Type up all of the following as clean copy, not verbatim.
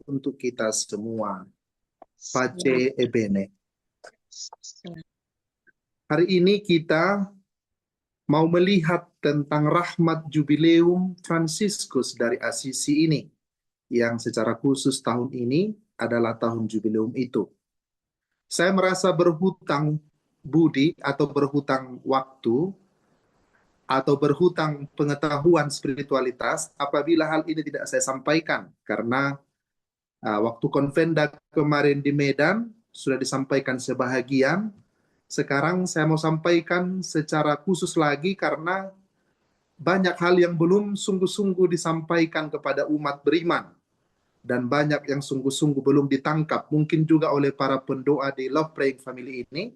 untuk kita semua. Pace e bene. Hari ini kita mau melihat tentang rahmat jubileum Fransiskus dari Assisi ini, yang secara khusus tahun ini adalah tahun jubileum itu. Saya merasa berhutang budi atau berhutang waktu atau berhutang pengetahuan spiritualitas apabila hal ini tidak saya sampaikan, karena waktu konvenda kemarin di Medan sudah disampaikan sebahagian. Sekarang saya mau sampaikan secara khusus lagi karena banyak hal yang belum sungguh-sungguh disampaikan kepada umat beriman. Dan banyak yang sungguh-sungguh belum ditangkap, mungkin juga oleh para pendoa di Love Praying Family ini,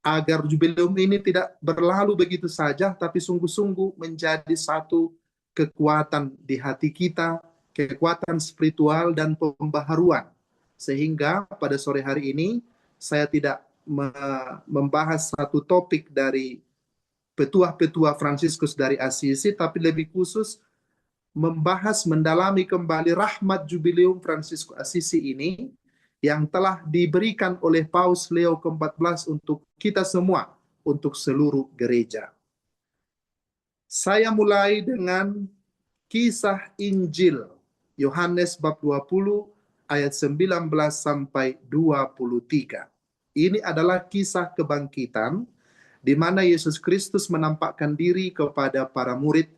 agar jubileum ini tidak berlalu begitu saja, tapi sungguh-sungguh menjadi satu kekuatan di hati kita, kekuatan spiritual dan pembaharuan. Sehingga pada sore hari ini, saya tidak membahas satu topik dari petua-petua Fransiskus dari Assisi, tapi lebih khusus membahas, mendalami kembali rahmat jubileum Fransiskus Assisi ini yang telah diberikan oleh Paus Leo ke-14 untuk kita semua, untuk seluruh gereja. Saya mulai dengan kisah Injil Yohanes bab 20 ayat 19 sampai 23. Ini adalah kisah kebangkitan di mana Yesus Kristus menampakkan diri kepada para murid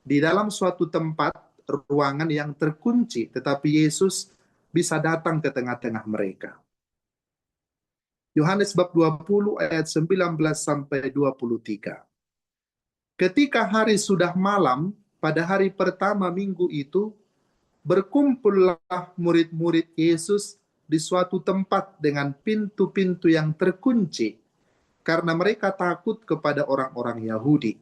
di dalam suatu tempat, ruangan yang terkunci, tetapi Yesus bisa datang ke tengah-tengah mereka. Yohanes bab 20 ayat 19 sampai 23. Ketika hari sudah malam, pada hari pertama minggu itu, berkumpullah murid-murid Yesus di suatu tempat dengan pintu-pintu yang terkunci, karena mereka takut kepada orang-orang Yahudi.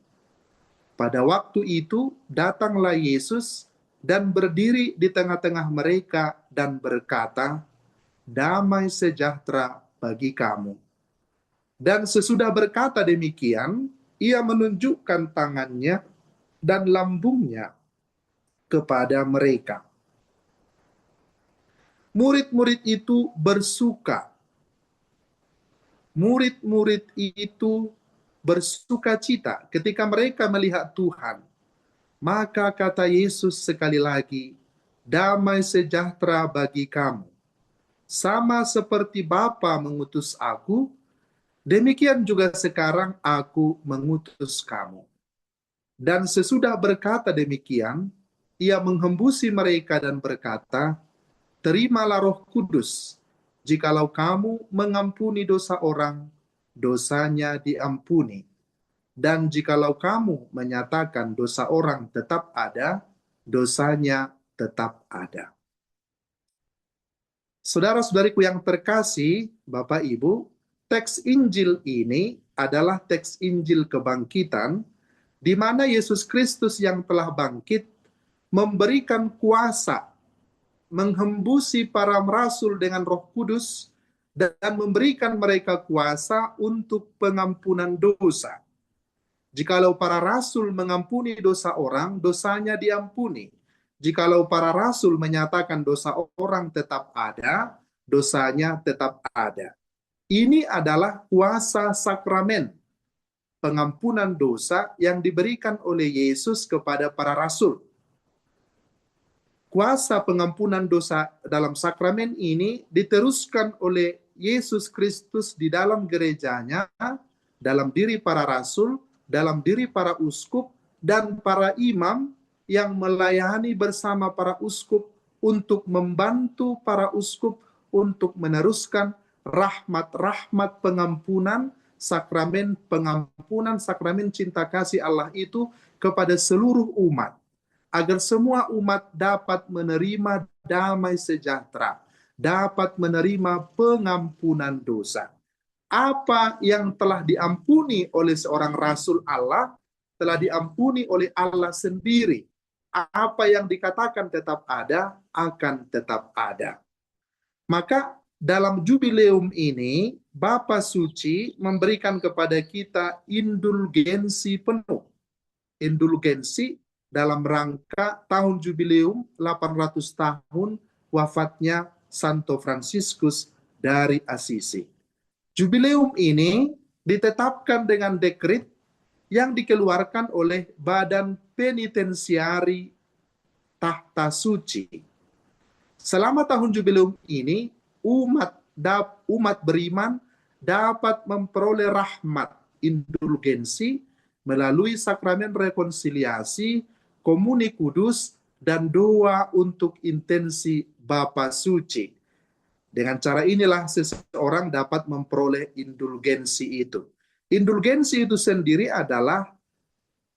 Pada waktu itu datanglah Yesus dan berdiri di tengah-tengah mereka dan berkata, "Damai sejahtera bagi kamu." Dan sesudah berkata demikian, ia menunjukkan tangannya dan lambungnya kepada mereka. Murid-murid itu bersuka. Murid-murid itu bersuka cita ketika mereka melihat Tuhan. Maka kata Yesus sekali lagi, "Damai sejahtera bagi kamu. Sama seperti Bapa mengutus aku, demikian juga sekarang aku mengutus kamu." Dan sesudah berkata demikian, ia menghembusi mereka dan berkata, "Terimalah Roh Kudus. Jikalau kamu mengampuni dosa orang, dosanya diampuni. Dan jikalau kamu menyatakan dosa orang tetap ada, dosanya tetap ada." Saudara-saudariku yang terkasih, Bapak Ibu, teks Injil ini adalah teks Injil kebangkitan, di mana Yesus Kristus yang telah bangkit memberikan kuasa, menghembusi para rasul dengan Roh Kudus, dan memberikan mereka kuasa untuk pengampunan dosa. Jikalau para rasul mengampuni dosa orang, dosanya diampuni. Jikalau para rasul menyatakan dosa orang tetap ada, dosanya tetap ada. Ini adalah kuasa sakramen pengampunan dosa yang diberikan oleh Yesus kepada para rasul. Kuasa pengampunan dosa dalam sakramen ini diteruskan oleh Yesus Kristus di dalam gerejanya, dalam diri para rasul, dalam diri para uskup, dan para imam yang melayani bersama para uskup untuk membantu para uskup untuk meneruskan rahmat-rahmat pengampunan, sakramen cinta kasih Allah itu kepada seluruh umat, agar semua umat dapat menerima damai sejahtera, dapat menerima pengampunan dosa. Apa yang telah diampuni oleh seorang rasul Allah, telah diampuni oleh Allah sendiri. Apa yang dikatakan tetap ada, akan tetap ada. Maka dalam jubileum ini, Bapa Suci memberikan kepada kita indulgensi penuh. Indulgensi dalam rangka tahun jubileum 800 tahun wafatnya Santo Fransiskus dari Assisi. Jubileum ini ditetapkan dengan dekret yang dikeluarkan oleh Badan Penitensiari Tahta Suci. Selama tahun jubileum ini, umat beriman dapat memperoleh rahmat indulgensi melalui sakramen rekonsiliasi, komuni kudus, dan doa untuk intensi Bapa Suci. Dengan cara inilah seseorang dapat memperoleh indulgensi itu. Indulgensi itu sendiri adalah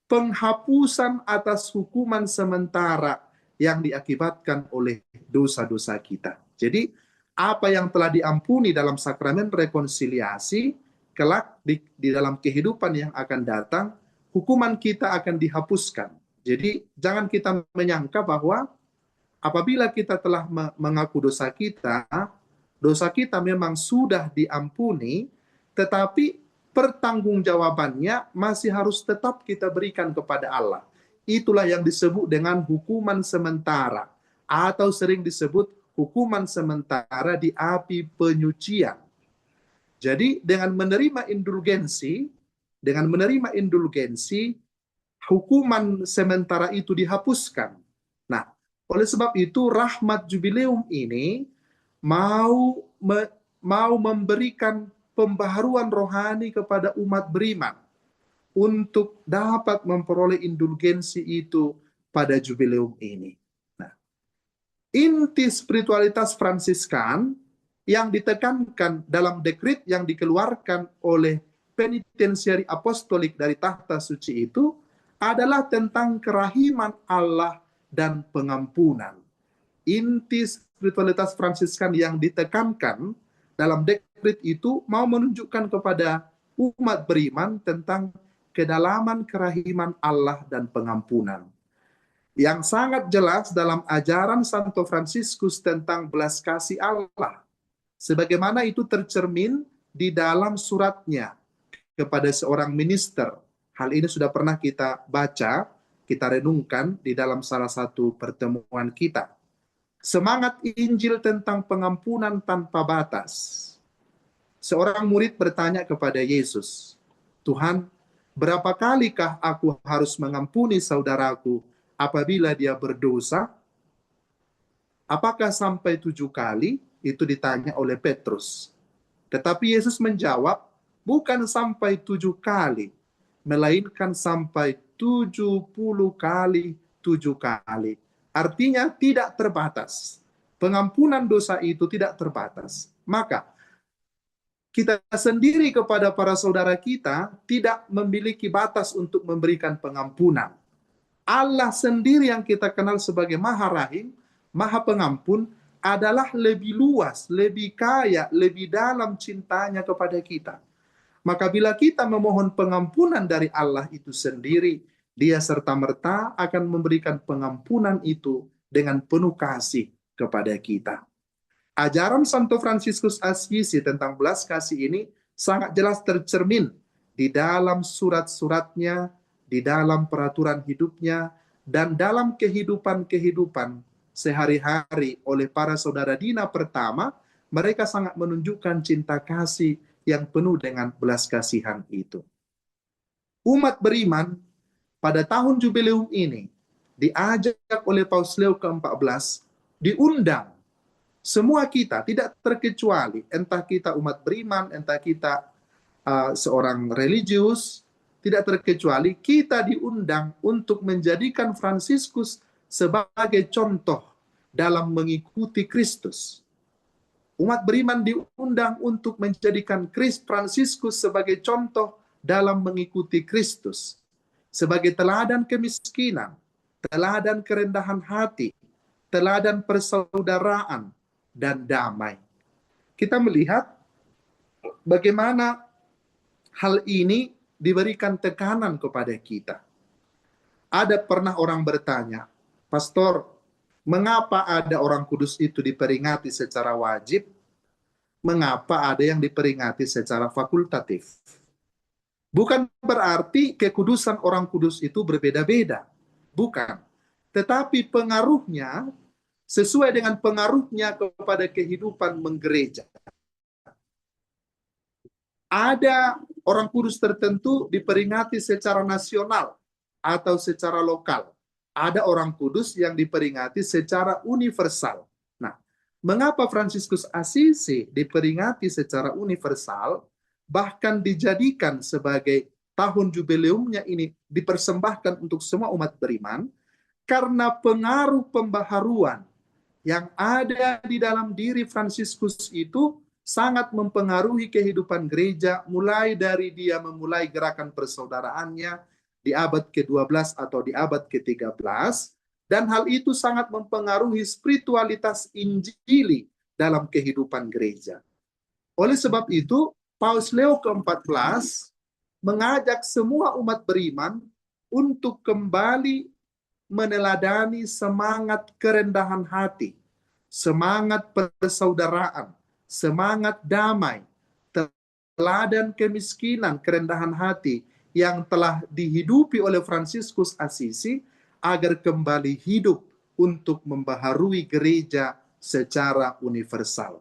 penghapusan atas hukuman sementara yang diakibatkan oleh dosa-dosa kita. Jadi, apa yang telah diampuni dalam sakramen rekonsiliasi, kelak di dalam kehidupan yang akan datang, hukuman kita akan dihapuskan. Jadi, jangan kita menyangka bahwa apabila kita telah mengaku dosa kita memang sudah diampuni, tetapi pertanggungjawabannya masih harus tetap kita berikan kepada Allah. Itulah yang disebut dengan hukuman sementara, atau sering disebut hukuman sementara di api penyucian. Jadi dengan menerima indulgensi, hukuman sementara itu dihapuskan. Nah, oleh sebab itu rahmat jubileum ini mau memberikan pembaharuan rohani kepada umat beriman untuk dapat memperoleh indulgensi itu pada jubileum ini. Nah, inti spiritualitas Fransiskan yang ditekankan dalam dekret yang dikeluarkan oleh penitensiari apostolik dari tahta suci itu adalah tentang kerahiman Allah dan pengampunan. Inti spiritualitas Fransiskan yang ditekankan dalam dekret itu mau menunjukkan kepada umat beriman tentang kedalaman kerahiman Allah dan pengampunan. Yang sangat jelas dalam ajaran Santo Fransiskus tentang belas kasih Allah. Sebagaimana itu tercermin di dalam suratnya kepada seorang minister. Hal ini sudah pernah kita baca, kita renungkan di dalam salah satu pertemuan kita. Semangat Injil tentang pengampunan tanpa batas. Seorang murid bertanya kepada Yesus, Tuhan, berapa kalikah aku harus mengampuni saudaraku apabila dia berdosa? Apakah sampai 7 kali? Itu ditanya oleh Petrus. Tetapi Yesus menjawab, bukan sampai 7 kali, melainkan sampai 70 kali 7 kali. Artinya tidak terbatas. Pengampunan dosa itu tidak terbatas. Maka kita sendiri kepada para saudara kita tidak memiliki batas untuk memberikan pengampunan. Allah sendiri yang kita kenal sebagai Maha Rahim, Maha Pengampun, adalah lebih luas, lebih kaya, lebih dalam cintanya kepada kita. Maka bila kita memohon pengampunan dari Allah itu sendiri, Dia serta-merta akan memberikan pengampunan itu dengan penuh kasih kepada kita. Ajaran Santo Fransiskus Assisi tentang belas kasih ini sangat jelas tercermin di dalam surat-suratnya, di dalam peraturan hidupnya, dan dalam kehidupan-kehidupan sehari-hari oleh para saudara Dina pertama. Mereka sangat menunjukkan cinta kasih yang penuh dengan belas kasihan itu. Umat beriman pada tahun jubileum ini diajak oleh Paus Leo ke-14, diundang semua kita, tidak terkecuali, entah kita umat beriman, entah kita seorang religius, tidak terkecuali kita diundang untuk menjadikan Fransiskus sebagai contoh dalam mengikuti Kristus. Umat beriman diundang untuk menjadikan Fransiskus sebagai contoh dalam mengikuti Kristus, sebagai teladan kemiskinan, teladan kerendahan hati, teladan persaudaraan, dan damai. Kita melihat bagaimana hal ini diberikan tekanan kepada kita. Ada pernah orang bertanya, Pastor, mengapa ada orang kudus itu diperingati secara wajib? Mengapa ada yang diperingati secara fakultatif? Bukan berarti kekudusan orang kudus itu berbeda-beda. Bukan. Tetapi pengaruhnya sesuai dengan pengaruhnya kepada kehidupan menggereja. Ada orang kudus tertentu diperingati secara nasional atau secara lokal. Ada orang kudus yang diperingati secara universal. Nah, mengapa Fransiskus Assisi diperingati secara universal, bahkan dijadikan sebagai tahun jubileumnya ini dipersembahkan untuk semua umat beriman? Karena pengaruh pembaharuan yang ada di dalam diri Fransiskus itu sangat mempengaruhi kehidupan gereja, mulai dari dia memulai gerakan persaudaraannya di abad ke-12 atau di abad ke-13, dan hal itu sangat mempengaruhi spiritualitas Injili dalam kehidupan gereja. Oleh sebab itu, Paus Leo ke-14 mengajak semua umat beriman untuk kembali meneladani semangat kerendahan hati, semangat persaudaraan, semangat damai, teladan kemiskinan, kerendahan hati yang telah dihidupi oleh Fransiskus Assisi agar kembali hidup untuk membaharui gereja secara universal.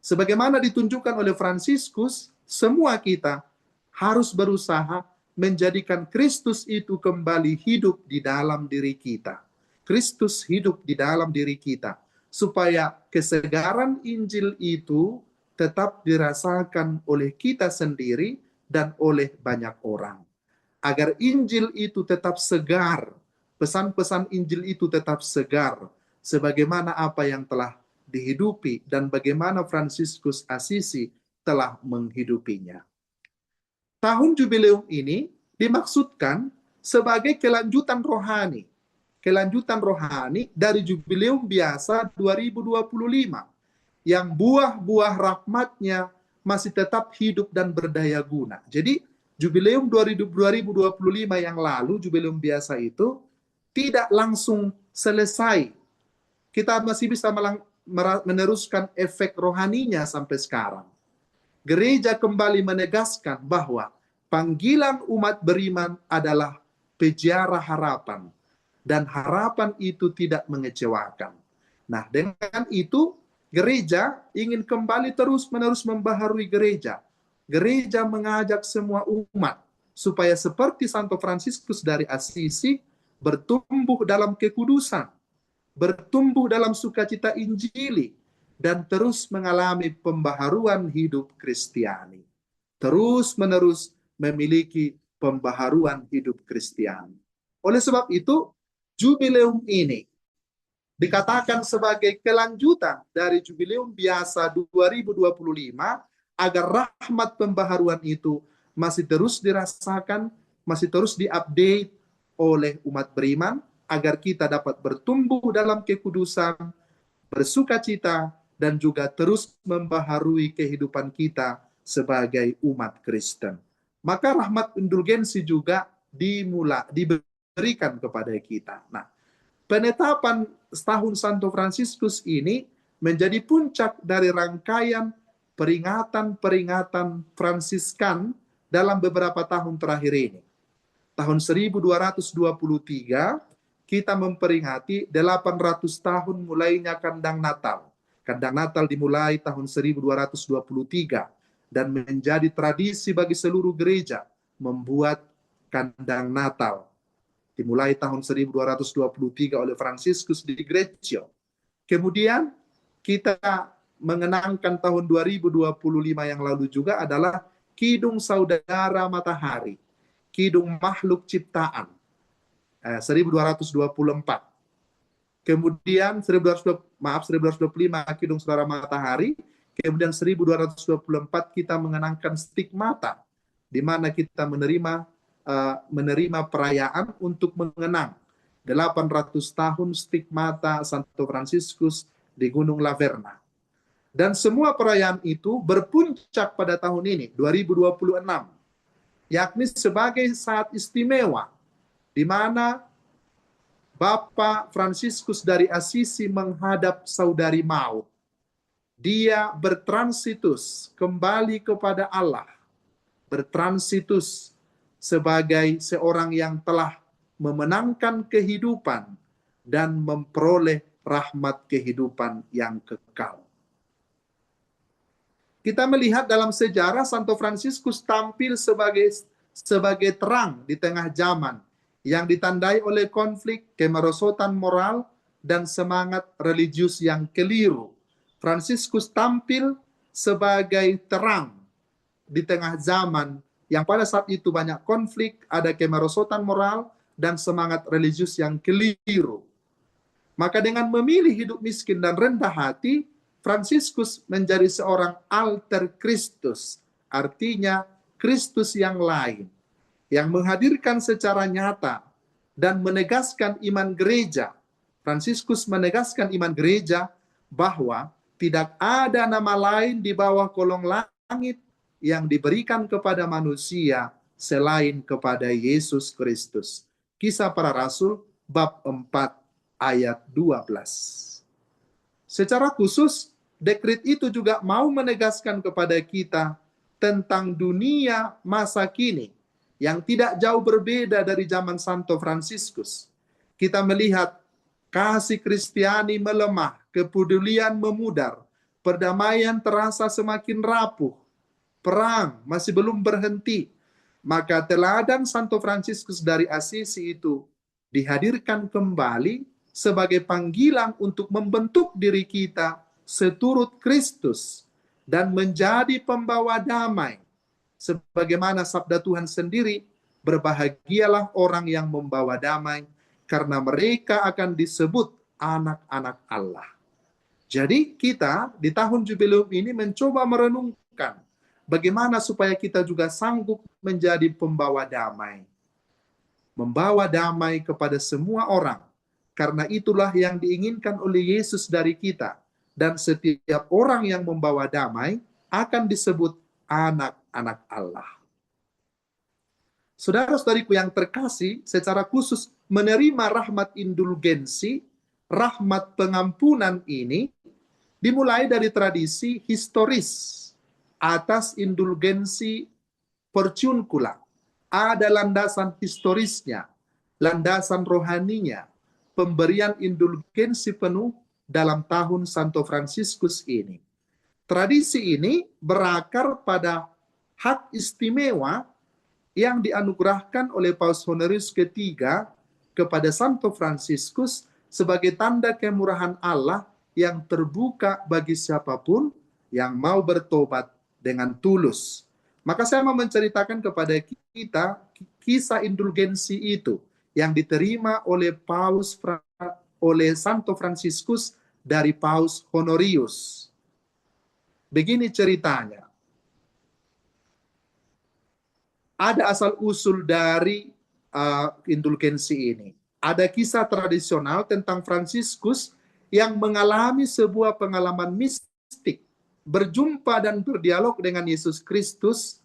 Sebagaimana ditunjukkan oleh Fransiskus, semua kita harus berusaha menjadikan Kristus itu kembali hidup di dalam diri kita. Kristus hidup di dalam diri kita, supaya kesegaran Injil itu tetap dirasakan oleh kita sendiri dan oleh banyak orang. Agar Injil itu tetap segar, pesan-pesan Injil itu tetap segar, sebagaimana apa yang telah dihidupi dan bagaimana Fransiskus Assisi telah menghidupinya. Tahun jubileum ini dimaksudkan sebagai kelanjutan rohani. Kelanjutan rohani dari jubileum biasa 2025 yang buah-buah rahmatnya masih tetap hidup dan berdaya guna. Jadi jubileum 2025 yang lalu, jubileum biasa itu tidak langsung selesai. Kita masih bisa meneruskan efek rohaninya sampai sekarang. Gereja kembali menegaskan bahwa panggilan umat beriman adalah peziarah harapan, dan harapan itu tidak mengecewakan. Nah, dengan itu gereja ingin kembali terus-menerus membaharui gereja. Gereja mengajak semua umat supaya seperti Santo Fransiskus dari Assisi bertumbuh dalam kekudusan, bertumbuh dalam sukacita Injili, dan terus mengalami pembaharuan hidup Kristiani. Terus-menerus memiliki pembaharuan hidup Kristiani. Oleh sebab itu, jubileum ini dikatakan sebagai kelanjutan dari jubileum biasa 2025 agar rahmat pembaharuan itu masih terus dirasakan, masih terus diupdate oleh umat beriman agar kita dapat bertumbuh dalam kekudusan, bersukacita, dan juga terus membaharui kehidupan kita sebagai umat Kristen. Maka rahmat indulgensi juga diberikan kepada kita. Nah, penetapan tahun Santo Fransiskus ini menjadi puncak dari rangkaian peringatan-peringatan Fransiskan dalam beberapa tahun terakhir ini. Tahun 1223, kita memperingati 800 tahun mulainya Kandang Natal. Kandang Natal dimulai tahun 1223 dan menjadi tradisi bagi seluruh gereja membuat Kandang Natal. Dimulai tahun 1223 oleh Fransiskus di Greccio. Kemudian kita mengenangkan tahun 2025 yang lalu juga adalah Kidung Saudara Matahari, Kidung Makhluk Ciptaan, 1224. Kemudian 1225 Kidung Saudara Matahari, kemudian 1224 kita mengenangkan Stigmata, di mana kita menerima perayaan untuk mengenang 800 tahun Stigmata Santo Fransiskus di Gunung Laverna. Dan semua perayaan itu berpuncak pada tahun ini, 2026, yakni sebagai saat istimewa di mana Bapak Fransiskus dari Assisi menghadap saudari maut. Dia bertransitus kembali kepada Allah, bertransitus sebagai seorang yang telah memenangkan kehidupan dan memperoleh rahmat kehidupan yang kekal. Kita melihat dalam sejarah Santo Fransiskus tampil sebagai terang di tengah zaman yang ditandai oleh konflik, kemerosotan moral, dan semangat religius yang keliru. Fransiskus tampil sebagai terang di tengah zaman yang pada saat itu banyak konflik, ada kemerosotan moral, dan semangat religius yang keliru. Maka dengan memilih hidup miskin dan rendah hati, Fransiskus menjadi seorang alter Kristus, artinya Kristus yang lain, yang menghadirkan secara nyata dan menegaskan iman gereja. Fransiskus menegaskan iman gereja bahwa tidak ada nama lain di bawah kolong langit yang diberikan kepada manusia selain kepada Yesus Kristus. Kisah Para Rasul bab 4 ayat 12. Secara khusus, dekret itu juga mau menegaskan kepada kita tentang dunia masa kini yang tidak jauh berbeda dari zaman Santo Fransiskus. Kita melihat kasih Kristiani melemah, kepedulian memudar, perdamaian terasa semakin rapuh, perang masih belum berhenti. Maka teladan Santo Fransiskus dari Assisi itu dihadirkan kembali sebagai panggilan untuk membentuk diri kita seturut Kristus dan menjadi pembawa damai. Sebagaimana sabda Tuhan sendiri, berbahagialah orang yang membawa damai, karena mereka akan disebut anak-anak Allah. Jadi kita di tahun jubileum ini mencoba merenungkan bagaimana supaya kita juga sanggup menjadi pembawa damai. Membawa damai kepada semua orang, karena itulah yang diinginkan oleh Yesus dari kita. Dan setiap orang yang membawa damai akan disebut anak-anak Allah. Saudara-saudariku yang terkasih, secara khusus menerima rahmat indulgensi, rahmat pengampunan ini dimulai dari tradisi historis atas indulgensi porciuncula. Ada landasan historisnya, landasan rohaninya, pemberian indulgensi penuh dalam tahun Santo Fransiskus ini. Tradisi ini berakar pada hak istimewa yang dianugerahkan oleh Paus Honorius ketiga kepada Santo Fransiskus sebagai tanda kemurahan Allah yang terbuka bagi siapapun yang mau bertobat dengan tulus. Maka saya mau menceritakan kepada kita kisah indulgensi itu yang diterima oleh Santo Fransiskus dari Paus Honorius. Begini ceritanya. Ada asal-usul dari indulgensi ini. Ada kisah tradisional tentang Fransiskus yang mengalami sebuah pengalaman mistik, berjumpa dan berdialog dengan Yesus Kristus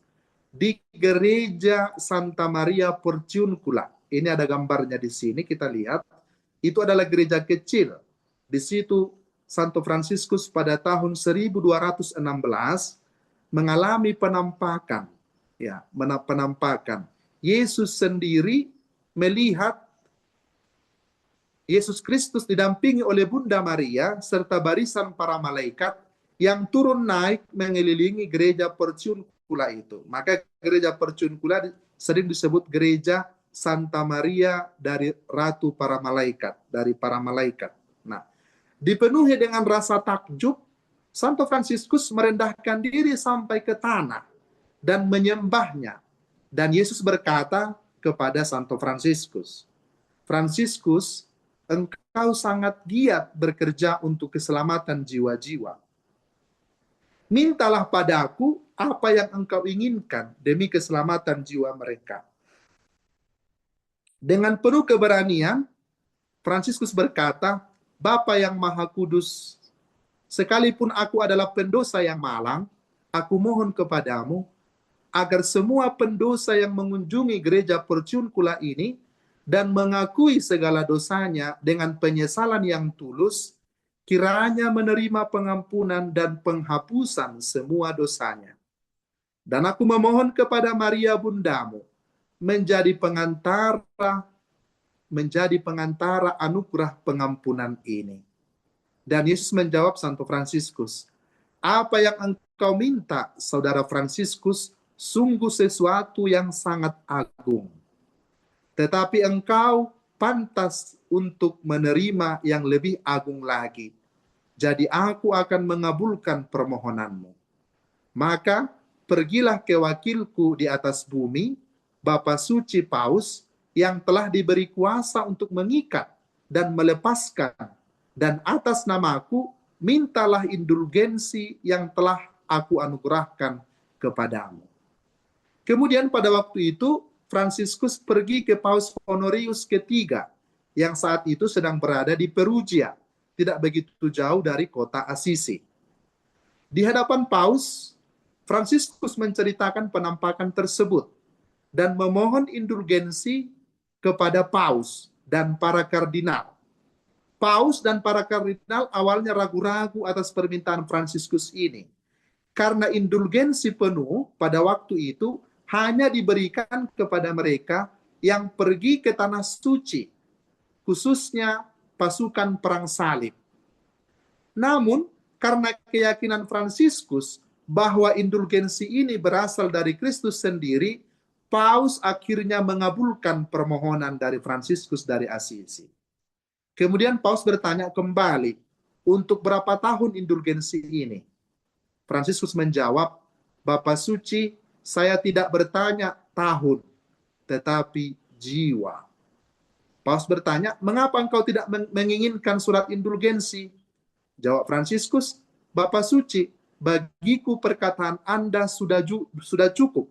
di gereja Santa Maria Porciuncula. Ini ada gambarnya di sini, kita lihat. Itu adalah gereja kecil. Di situ Santo Fransiskus pada tahun 1216 mengalami penampakan. Ya, penampakan. Yesus sendiri melihat Yesus Kristus didampingi oleh Bunda Maria serta barisan para malaikat yang turun naik mengelilingi gereja Porciuncula itu. Maka gereja Porciuncula sering disebut gereja Santa Maria dari Ratu para Malaikat, dari para malaikat. Nah, dipenuhi dengan rasa takjub, Santo Fransiskus merendahkan diri sampai ke tanah dan menyembahnya. Dan Yesus berkata kepada Santo Fransiskus, Fransiskus, engkau sangat giat bekerja untuk keselamatan jiwa-jiwa. Mintalah padaku apa yang engkau inginkan demi keselamatan jiwa mereka. Dengan penuh keberanian, Fransiskus berkata, Bapa yang Maha Kudus, sekalipun aku adalah pendosa yang malang, aku mohon kepadamu, agar semua pendosa yang mengunjungi gereja Porciuncula ini dan mengakui segala dosanya dengan penyesalan yang tulus, kiranya menerima pengampunan dan penghapusan semua dosanya. Dan aku memohon kepada Maria Bundamu, menjadi pengantara anugerah pengampunan ini. Dan Yesus menjawab Santo Fransiskus, apa yang engkau minta, Saudara Fransiskus, sungguh sesuatu yang sangat agung. Tetapi engkau pantas untuk menerima yang lebih agung lagi. Jadi aku akan mengabulkan permohonanmu. Maka pergilah ke wakilku di atas bumi, Bapa Suci Paus, yang telah diberi kuasa untuk mengikat dan melepaskan, dan atas namaku mintalah indulgensi yang telah aku anugerahkan kepadamu. Kemudian pada waktu itu Fransiskus pergi ke Paus Honorius ketiga, yang saat itu sedang berada di Perugia, tidak begitu jauh dari kota Assisi. Di hadapan Paus, Fransiskus menceritakan penampakan tersebut dan memohon indulgensi kepada Paus dan para kardinal. Paus dan para kardinal awalnya ragu-ragu atas permintaan Fransiskus ini, karena indulgensi penuh pada waktu itu hanya diberikan kepada mereka yang pergi ke tanah suci, khususnya pasukan perang salib. Namun, karena keyakinan Fransiskus bahwa indulgensi ini berasal dari Kristus sendiri, Paus akhirnya mengabulkan permohonan dari Fransiskus dari Assisi. Kemudian Paus bertanya kembali, untuk berapa tahun indulgensi ini? Fransiskus menjawab, Bapak Suci, saya tidak bertanya tahun, tetapi jiwa. Paus bertanya, mengapa engkau tidak menginginkan surat indulgensi? Jawab Fransiskus, Bapak Suci, bagiku perkataan Anda sudah cukup.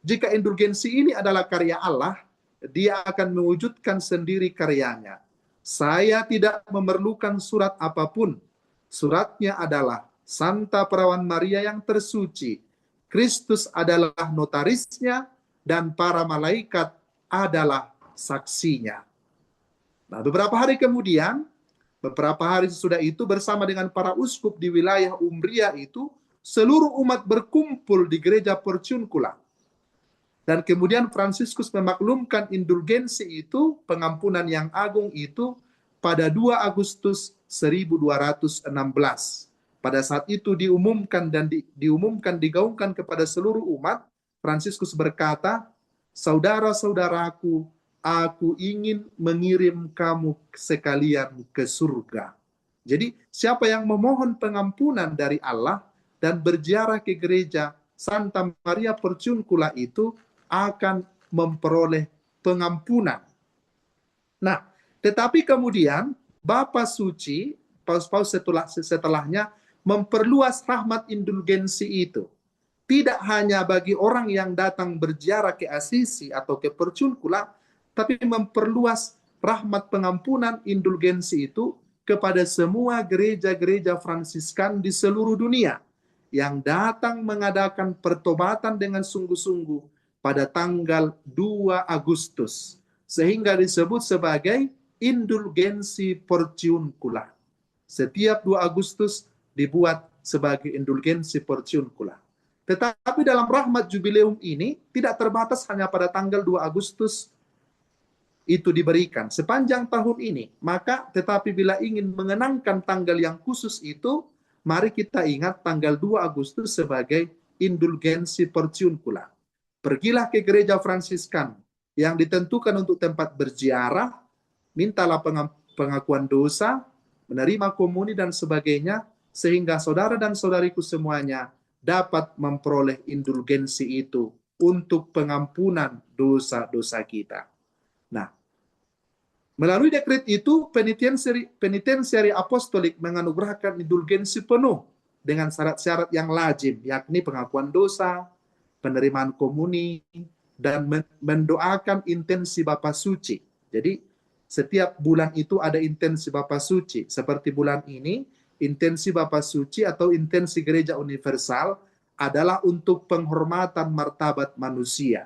Jika indulgensi ini adalah karya Allah, Dia akan mewujudkan sendiri karyanya. Saya tidak memerlukan surat apapun. Suratnya adalah Santa Perawan Maria yang tersuci. Kristus adalah notarisnya dan para malaikat adalah saksinya. Nah, beberapa hari kemudian, beberapa hari sesudah itu bersama dengan para uskup di wilayah Umbria itu, seluruh umat berkumpul di gereja Porciuncula. Dan kemudian Fransiskus memaklumkan indulgensi itu, pengampunan yang agung itu, pada 2 Agustus 1216. Pada saat itu diumumkan dan digaungkan kepada seluruh umat. Fransiskus berkata, saudara-saudaraku, aku ingin mengirim kamu sekalian ke surga. Jadi siapa yang memohon pengampunan dari Allah dan berziarah ke gereja Santa Maria Porciuncula itu akan memperoleh pengampunan. Nah, tetapi kemudian Bapa Suci, Paus setelahnya memperluas rahmat indulgensi itu. Tidak hanya bagi orang yang datang berziarah ke Assisi atau ke Porciuncula, tapi memperluas rahmat pengampunan indulgensi itu kepada semua gereja-gereja Fransiskan di seluruh dunia yang datang mengadakan pertobatan dengan sungguh-sungguh pada tanggal 2 Agustus, sehingga disebut sebagai indulgensi Porciuncula. Setiap 2 Agustus dibuat sebagai indulgensi Porciuncula. Tetapi dalam rahmat jubileum ini tidak terbatas hanya pada tanggal 2 Agustus itu diberikan sepanjang tahun ini. Maka tetapi bila ingin mengenangkan tanggal yang khusus itu, mari kita ingat tanggal 2 Agustus sebagai indulgensi Porciuncula. Pergilah ke gereja Fransiskan yang ditentukan untuk tempat berziarah, mintalah pengakuan dosa, menerima komuni dan sebagainya, sehingga saudara dan saudariku semuanya dapat memperoleh indulgensi itu untuk pengampunan dosa-dosa kita. Nah, melalui dekret itu, penitensiari apostolik menganugerahkan indulgensi penuh dengan syarat-syarat yang lazim, yakni pengakuan dosa, penerimaan komuni, dan mendoakan intensi Bapa Suci. Jadi, setiap bulan itu ada intensi Bapa Suci. Seperti bulan ini, intensi Bapa Suci atau intensi Gereja Universal adalah untuk penghormatan martabat manusia.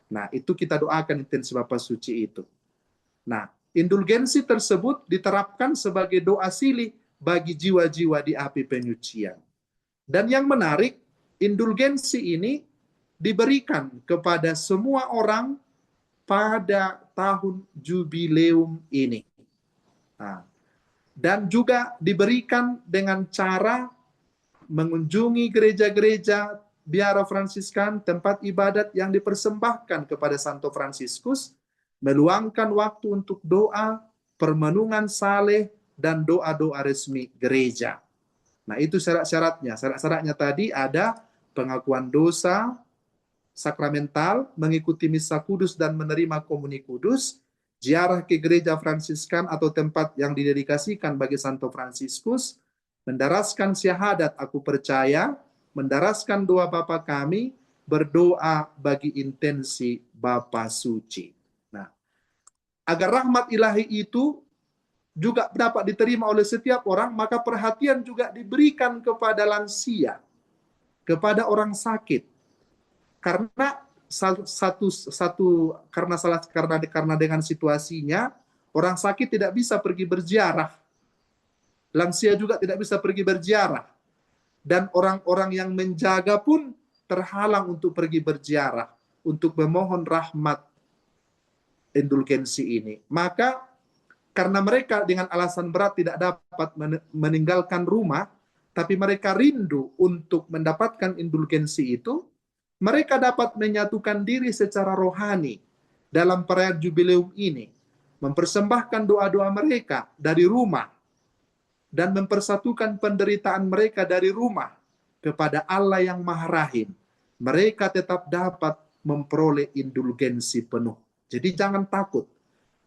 Nah, itu kita doakan intensi Bapa Suci itu. Nah, indulgensi tersebut diterapkan sebagai doa silih bagi jiwa-jiwa di api penyucian. Dan yang menarik, indulgensi ini diberikan kepada semua orang pada tahun jubileum ini. Nah, dan juga diberikan dengan cara mengunjungi gereja-gereja biara Fransiskan, tempat ibadat yang dipersembahkan kepada Santo Fransiskus, meluangkan waktu untuk doa, permenungan saleh, dan doa-doa resmi gereja. Nah, itu syarat-syaratnya. Syarat-syaratnya tadi ada pengakuan dosa sakramental, mengikuti misa kudus dan menerima komuni kudus, ziarah ke gereja Fransiskan atau tempat yang didedikasikan bagi Santo Fransiskus, mendaraskan syahadat aku percaya, mendaraskan doa Bapa kami, berdoa bagi intensi Bapa suci. Nah, agar rahmat ilahi itu juga dapat diterima oleh setiap orang, maka perhatian juga diberikan kepada lansia, kepada orang sakit. Karena karena dengan situasinya orang sakit tidak bisa pergi berziarah, lansia juga tidak bisa pergi berziarah, dan orang-orang yang menjaga pun terhalang untuk pergi berziarah untuk memohon rahmat indulgensi ini. Maka karena mereka dengan alasan berat tidak dapat meninggalkan rumah, tapi mereka rindu untuk mendapatkan indulgensi itu, mereka dapat menyatukan diri secara rohani dalam perayaan jubileum ini, mempersembahkan doa-doa mereka dari rumah, dan mempersatukan penderitaan mereka dari rumah kepada Allah yang Maha Rahim. Mereka tetap dapat memperoleh indulgensi penuh. Jadi jangan takut.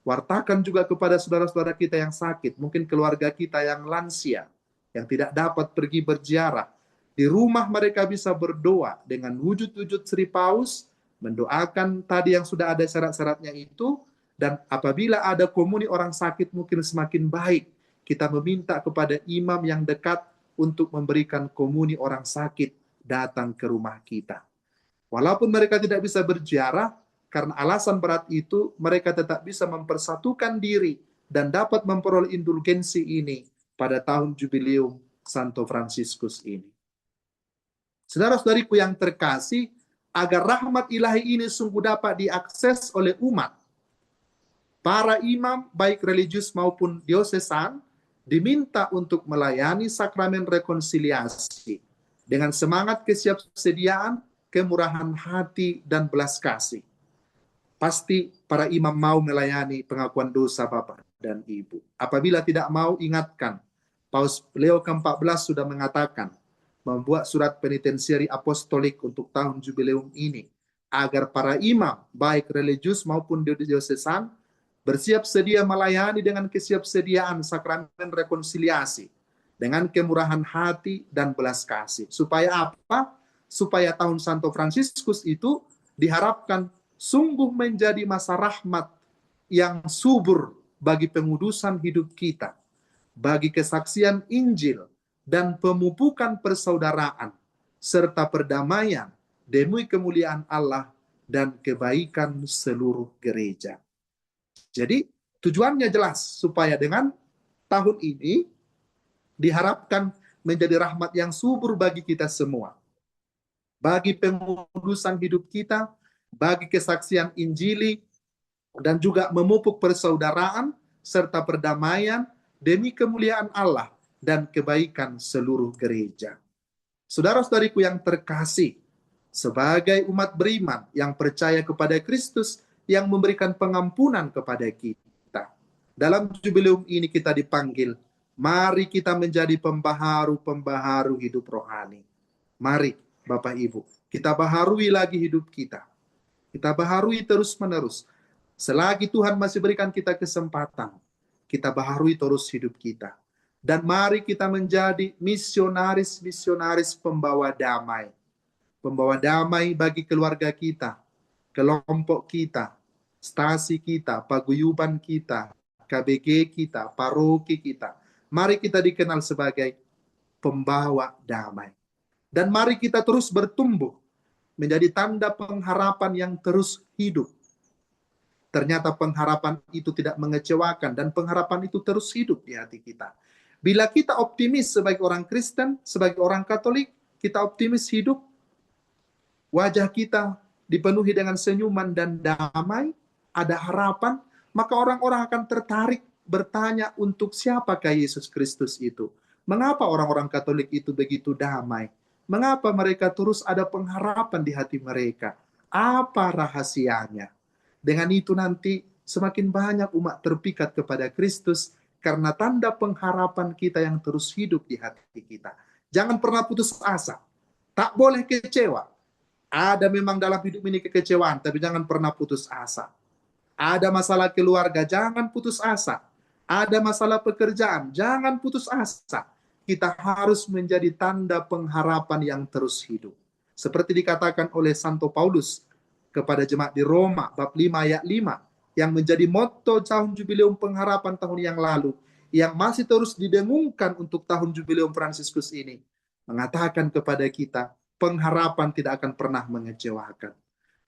Wartakan juga kepada saudara-saudara kita yang sakit, mungkin keluarga kita yang lansia, yang tidak dapat pergi berziarah. Di rumah mereka bisa berdoa dengan wujud-wujud Sri Paus, mendoakan tadi yang sudah ada syarat-syaratnya itu, dan apabila ada komuni orang sakit mungkin semakin baik, kita meminta kepada imam yang dekat untuk memberikan komuni orang sakit datang ke rumah kita. Walaupun mereka tidak bisa berziarah, karena alasan berat itu, mereka tetap bisa mempersatukan diri dan dapat memperoleh indulgensi ini pada tahun jubileum Santo Fransiskus ini. Saudara-saudariku yang terkasih, agar rahmat ilahi ini sungguh dapat diakses oleh umat, para imam baik religius maupun diosesan diminta untuk melayani sakramen rekonsiliasi dengan semangat kesiapsediaan, kemurahan hati, dan belas kasih. Pasti para imam mau melayani pengakuan dosa Bapak dan Ibu. Apabila tidak mau, ingatkan. Paus Leo ke-14 sudah mengatakan, membuat surat penitensiari apostolik untuk tahun jubileum ini, agar para imam, baik religius maupun diosesan, bersiap sedia melayani dengan kesiapsediaan sakramen rekonsiliasi, dengan kemurahan hati dan belas kasih. Supaya apa? Supaya tahun Santo Fransiskus itu diharapkan sungguh menjadi masa rahmat yang subur bagi pengudusan hidup kita, bagi kesaksian Injil dan pemupukan persaudaraan, serta perdamaian demi kemuliaan Allah dan kebaikan seluruh gereja. Jadi tujuannya jelas, supaya dengan tahun ini diharapkan menjadi rahmat yang subur bagi kita semua, bagi pengudusan hidup kita, bagi kesaksian Injili, dan juga memupuk persaudaraan serta perdamaian demi kemuliaan Allah dan kebaikan seluruh gereja. Saudara-saudariku yang terkasih, sebagai umat beriman yang percaya kepada Kristus yang memberikan pengampunan kepada kita, dalam jubileum ini kita dipanggil, mari kita menjadi pembaharu-pembaharu hidup rohani. Mari Bapak Ibu, kita baharui lagi hidup kita. Kita baharui terus-menerus. Selagi Tuhan masih berikan kita kesempatan, kita baharui terus hidup kita. Dan mari kita menjadi misionaris-misionaris pembawa damai. Pembawa damai bagi keluarga kita, kelompok kita, stasi kita, paguyuban kita, KBG kita, paroki kita. Mari kita dikenal sebagai pembawa damai. Dan mari kita terus bertumbuh menjadi tanda pengharapan yang terus hidup. Ternyata pengharapan itu tidak mengecewakan dan pengharapan itu terus hidup di hati kita. Bila kita optimis sebagai orang Kristen, sebagai orang Katolik, kita optimis hidup, wajah kita dipenuhi dengan senyuman dan damai, ada harapan, maka orang-orang akan tertarik bertanya untuk siapakah Yesus Kristus itu. Mengapa orang-orang Katolik itu begitu damai? Mengapa mereka terus ada pengharapan di hati mereka? Apa rahasianya? Dengan itu nanti semakin banyak umat terpikat kepada Kristus karena tanda pengharapan kita yang terus hidup di hati kita. Jangan pernah putus asa. Tak boleh kecewa. Ada memang dalam hidup ini kekecewaan, tapi jangan pernah putus asa. Ada masalah keluarga, jangan putus asa. Ada masalah pekerjaan, jangan putus asa. Kita harus menjadi tanda pengharapan yang terus hidup. Seperti dikatakan oleh Santo Paulus kepada jemaat di Roma, bab 5 ayat 5, yang menjadi motto tahun jubileum pengharapan tahun yang lalu, yang masih terus didengungkan untuk tahun jubileum Fransiskus ini, mengatakan kepada kita, pengharapan tidak akan pernah mengecewakan.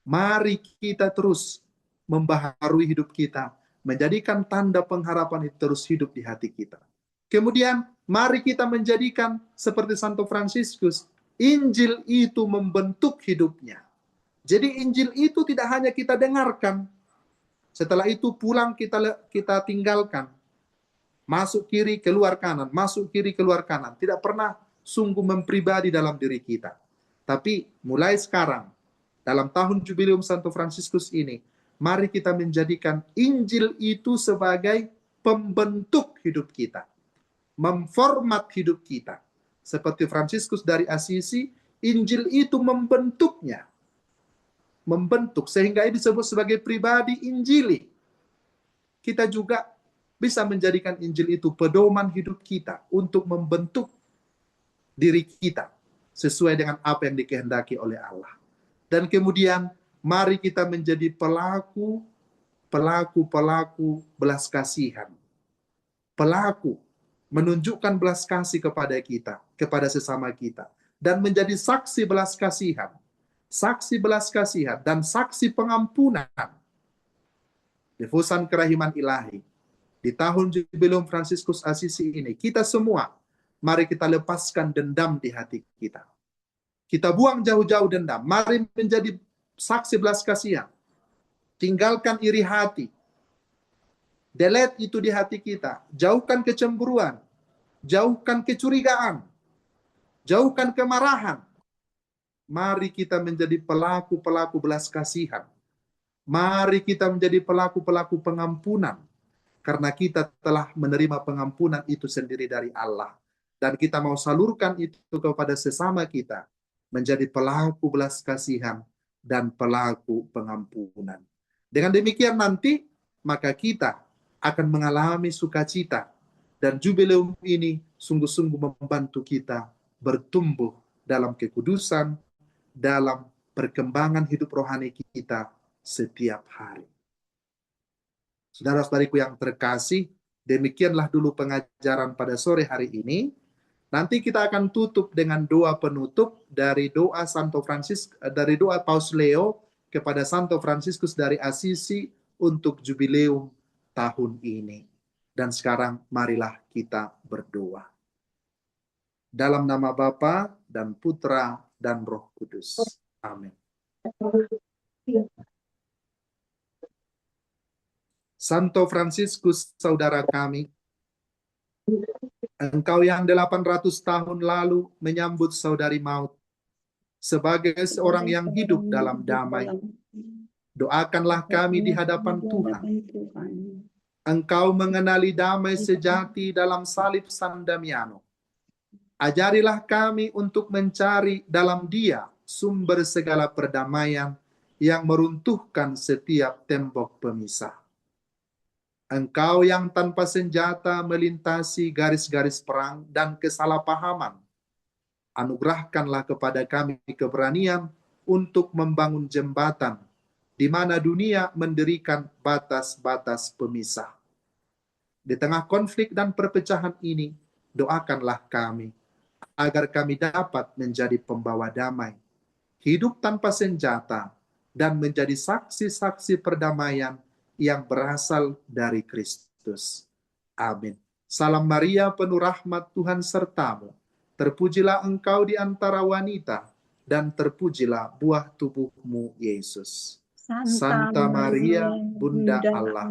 Mari kita terus membaharui hidup kita, menjadikan tanda pengharapan itu terus hidup di hati kita. Kemudian, mari kita menjadikan seperti Santo Fransiskus, Injil itu membentuk hidupnya. Jadi Injil itu tidak hanya kita dengarkan, setelah itu pulang kita tinggalkan. Masuk kiri, keluar kanan, masuk kiri, keluar kanan. Tidak pernah sungguh mempribadi dalam diri kita. Tapi mulai sekarang, dalam tahun jubileum Santo Fransiskus ini, mari kita menjadikan Injil itu sebagai pembentuk hidup kita. Memformat hidup kita. Seperti Fransiskus dari Asisi, Injil itu membentuknya. Membentuk, sehingga ini disebut sebagai pribadi Injili. Kita juga bisa menjadikan Injil itu pedoman hidup kita untuk membentuk diri kita sesuai dengan apa yang dikehendaki oleh Allah. Dan kemudian mari kita menjadi pelaku belas kasihan. Pelaku menunjukkan belas kasih kepada kita, kepada sesama kita, dan menjadi saksi belas kasihan. Saksi belas kasihan dan saksi pengampunan. Devosan kerahiman ilahi. Di tahun jubileum Fransiskus Asisi ini, kita semua, mari kita lepaskan dendam di hati kita. Kita buang jauh-jauh dendam. Mari menjadi saksi belas kasihan. Tinggalkan iri hati. Delete itu di hati kita. Jauhkan kecemburuan. Jauhkan kecurigaan. Jauhkan kemarahan. Mari kita menjadi pelaku-pelaku belas kasihan. Mari kita menjadi pelaku-pelaku pengampunan. Karena kita telah menerima pengampunan itu sendiri dari Allah. Dan kita mau salurkan itu kepada sesama kita. Menjadi pelaku belas kasihan dan pelaku pengampunan. Dengan demikian nanti, maka kita akan mengalami sukacita. Dan jubileum ini sungguh-sungguh membantu kita bertumbuh dalam kekudusan, dalam perkembangan hidup rohani kita setiap hari. Saudara-saudariku yang terkasih, demikianlah dulu pengajaran pada sore hari ini. Nanti kita akan tutup dengan doa penutup dari doa dari doa Paus Leo kepada Santo Fransiskus dari Asisi untuk jubileum tahun ini. Dan sekarang marilah kita berdoa. Dalam nama Bapa dan Putra dan Roh Kudus. Amin. Santo Fransiskus, saudara kami, engkau yang 800 tahun lalu menyambut saudari maut sebagai seorang yang hidup dalam damai. Doakanlah kami di hadapan Tuhan. Engkau mengenali damai sejati dalam salib San Damiano. Ajarilah kami untuk mencari dalam Dia sumber segala perdamaian yang meruntuhkan setiap tembok pemisah. Engkau yang tanpa senjata melintasi garis-garis perang dan kesalahpahaman, anugerahkanlah kepada kami keberanian untuk membangun jembatan di mana dunia mendirikan batas-batas pemisah. Di tengah konflik dan perpecahan ini, doakanlah kami agar kami dapat menjadi pembawa damai, hidup tanpa senjata, dan menjadi saksi-saksi perdamaian yang berasal dari Kristus. Amin. Salam Maria, penuh rahmat, Tuhan sertamu. Terpujilah engkau di antara wanita, dan terpujilah buah tubuhmu, Yesus. Santa Maria, Bunda Allah,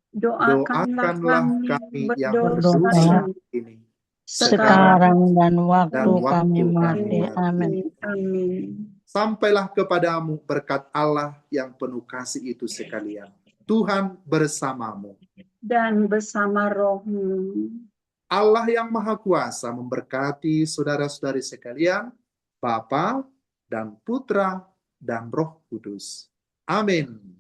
Doakanlah Doakanlah kami kami yang berdosa berdosa ini, ini, sekarang sekarang dan dan waktu kami waktu kami mati. mati. Amin. Amin. Sampailah kepadamu berkat Allah yang penuh kasih itu sekalian. Tuhan bersamamu. Dan bersama rohmu. Allah yang Maha Kuasa memberkati saudara-saudari sekalian, Bapa dan Putra dan Roh Kudus. Amin.